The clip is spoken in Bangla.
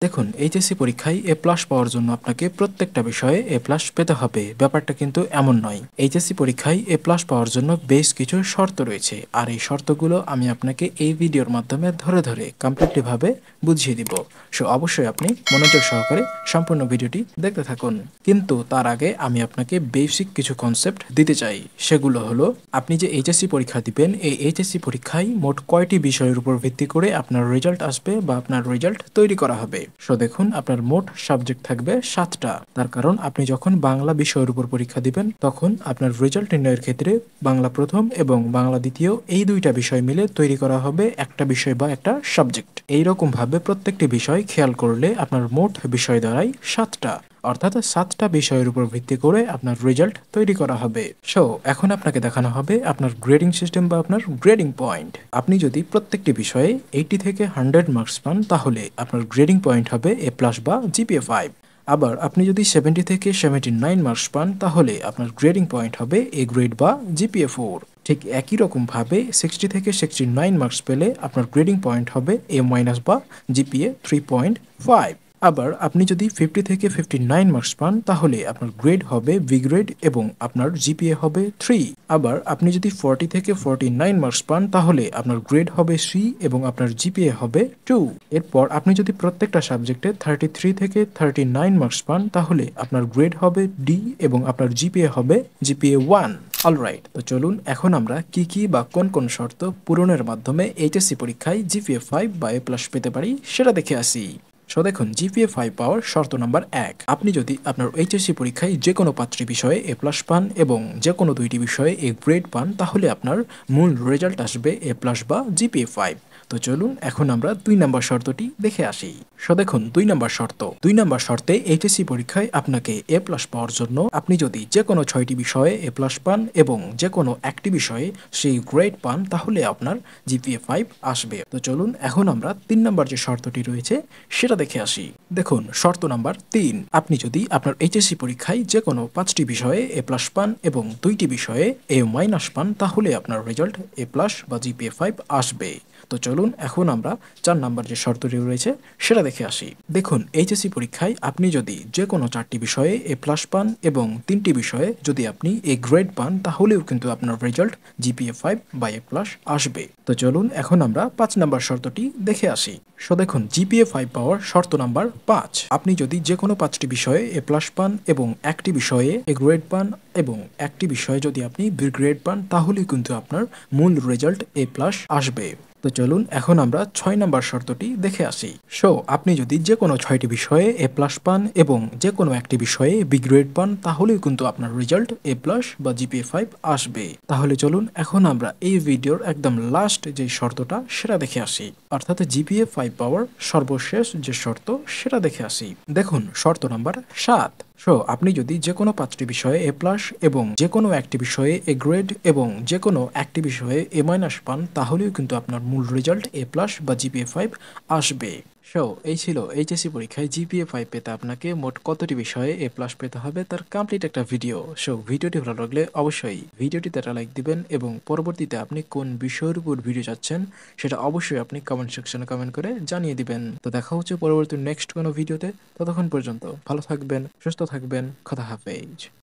দেখুন এইচএসসি পরীক্ষায় এ প্লাস পাওয়ার জন্য আপনাকে প্রত্যেকটা বিষয়ে এ প্লাস পেতে হবে, ব্যাপারটা কিন্তু এমন নয়। এইচএসসি পরীক্ষায় এ প্লাস পাওয়ার জন্য বেশ কিছু শর্ত রয়েছে, আর এই শর্তগুলো আমি আপনাকে এই ভিডিওর মাধ্যমে ধরে ধরে কমপ্লিটলি ভাবে বুঝিয়ে দিব। সো অবশ্যই আপনি মনোযোগ সহকারে সম্পূর্ণ ভিডিওটি দেখতে থাকুন। কিন্তু তার আগে আমি আপনাকে বেসিক কিছু কনসেপ্ট দিতে চাই। সেগুলো হলো, আপনি যে এইচএসসি পরীক্ষা দিবেন, এই এইচএসসি পরীক্ষায় মোট কয়টি বিষয়ের উপর ভিত্তি করে আপনার রেজাল্ট আসবে বা আপনার রেজাল্ট তৈরি করা হবে। সো দেখুন, আপনার মোট সাবজেক্ট থাকবে 7টা। তার কারণ আপনি যখন বাংলা বিষয়ের উপর পরীক্ষা দিবেন, তখন আপনার রেজাল্ট নির্ণয়ের ক্ষেত্রে বাংলা প্রথম এবং বাংলা দ্বিতীয় এই দুইটা বিষয় মিলে তৈরি করা হবে একটা বিষয় বা একটা সাবজেক্ট। এইরকম ভাবে প্রত্যেকটি বিষয় খেয়াল করলে আপনার মোট বিষয় দাঁড়ায় 7টা, অর্থাৎ 7টা বিষয়ের উপর ভিত্তি করে আপনার রেজাল্ট তৈরি করা হবে। সো এখন আপনাকে দেখানো হবে আপনার গ্রেডিং সিস্টেম বা আপনার গ্রেডিং পয়েন্ট। আপনি যদি প্রত্যেকটি বিষয়ে 80 থেকে 100 মার্কস পান, তাহলে আপনার গ্রেডিং পয়েন্ট হবে এ প্লাস বা জিপিএ 5। আবার আপনি যদি 70 থেকে 79 মার্কস পান, তাহলে আপনার গ্রেডিং পয়েন্ট হবে এ গ্রেড বা জিপিএ 4। ঠিক একই রকম ভাবে 60 থেকে 69 মার্কস পেলে আপনার গ্রেডিং পয়েন্ট হবে এ মাইনাস বা জিপিএ 3.5। আবার আপনি যদি 50 থেকে 59 মার্কস পান, তাহলে আপনার গ্রেড হবে বি গ্রেড এবং আপনার জিপিএ হবে 3। আবার আপনি যদি 40 থেকে 49 মার্কস পান, তাহলে আপনার গ্রেড হবে সি এবং আপনার জিপিএ হবে 2। এরপর আপনি যদি প্রত্যেকটা সাবজেক্টে 33 থেকে 39 মার্কস পান, তাহলে আপনার গ্রেড হবে ডি এবং আপনার জিপিএ হবে জিপিএ 1। অলরাইট, তো চলুন এখন আমরা কি কি বা কোন কোন শর্ত পূরণের মাধ্যমে এইচএসসি পরীক্ষায় জিপিএ 5 বা এ প্লাস পেতে পারি সেটা দেখে আসি। সো দেখুন, জিপিএ 5 পাওয়ার শর্ত নাম্বার 1, আপনি যদি আপনার এইচএসসি পরীক্ষায় যে কোনো 5টি বিষয়ে এ প্লাস পান এবং যে কোনো 2টি বিষয়ে এ গ্রেড পান, তাহলে আপনার মূল রেজাল্ট আসবে এ প্লাস বা জিপিএ 5। তো চলুন এখন আমরা 2 নম্বর শর্তটি দেখে আসি। সো দেখুন, 2 নম্বর শর্ত। 2 নম্বর শর্তে এইচএসসি পরীক্ষায় আপনাকে এ প্লাস পাওয়ার জন্য আপনি যদি যে কোনো 6টি বিষয়ে এ প্লাস পান এবং যে কোনো একটি বিষয়ে সেই গ্রেড পান, তাহলে আপনার জিপিএ 5 আসবে। তো চলুন এখন আমরা 3 নম্বর যে শর্তটি রয়েছে সেটা দেখে আসি। দেখুন, শর্ত নাম্বার 3, আপনি যদি আপনার এইচএসসি পরীক্ষায় যে কোনো 5টি বিষয়ে এ প্লাস পান এবং 2টি বিষয়ে এ মাইনাস পান, তাহলে আপনার রেজাল্ট এ প্লাস বা জিপিএ 5 আসবে। তো চলুন এখন আমরা 4 নাম্বার যে শর্তটি রয়েছে সেটা দেখে আসি। দেখুন, এইচএসসি পরীক্ষায় আপনি যদি যে কোনো 4টি বিষয়ে এ প্লাস পান এবং 3টি বিষয়ে যদি আপনি এ গ্রেড পান, তাহলেও কিন্তু আপনার রেজাল্ট জিপিএ 5 বা এ প্লাস আসবে। তো চলুন এখন আমরা 5 নাম্বার শর্তটি দেখে আসি। সো দেখুন, জিপিএ 5 পাওয়ার শর্ত নাম্বার 5, আপনি যদি যে কোনো 5টি বিষয়ে এ প্লাস পান এবং একটি বিষয়ে এ গ্রেড পান এবং একটি বিষয়ে যদি আপনি বি গ্রেড পান, তাহলেই কিন্তু আপনার মূল রেজাল্ট এ প্লাস আসবে। তো চলুন এখন আমরা 6 নাম্বার শর্তটি দেখে আসি। সো আপনি যদি যে কোনো 6টি বিষয়ে এ প্লাস পান এবং যে কোনো একটি বিষয়ে বি গ্রেড পান, তাহলেই কিন্তু আপনার রেজাল্ট এ প্লাস বা জিপিএ 5 আসবে। তাহলে চলুন এখন আমরা এই ভিডিওর একদম লাস্ট যে শর্তটা সেটা দেখে আসি, অর্থাৎ জিপিএ 5 পাওয়ার সর্বশেষ যে শর্ত সেটা দেখে আসি। দেখুন, শর্ত নাম্বার 7, সো আপনি যদি যে কোনো 5টি বিষয়ে এ প্লাস এবং যে কোনো একটি বিষয়ে এ গ্রেড এবং যে কোনো একটি বিষয়ে এ মাইনাস পান, তাহলেও কিন্তু আপনার মূল রেজাল্ট এ প্লাস বা জিপিএ 5 আসবে। সো এই ছিল এইচএসসি পরীক্ষায় জিপিএ 5 পেতে আপনাকে মোট কতটি বিষয়ে এ প্লাস পেতে হবে তার কমপ্লিট একটা ভিডিও। সো ভিডিওটি ভালো লাগলে অবশ্যই ভিডিওটিতে একটা লাইক দিবেন এবং পরবর্তীতে আপনি কোন বিষয়ের উপর ভিডিও চাচ্ছেন সেটা অবশ্যই আপনি কমেন্ট সেকশনে কমেন্ট করে জানিয়ে দিবেন। তো দেখা হচ্ছে পরবর্তী নেক্সট কোনো ভিডিওতে। ততক্ষণ পর্যন্ত ভালো থাকবেন, সুস্থ থাকবেন, খোদা হাফেজ।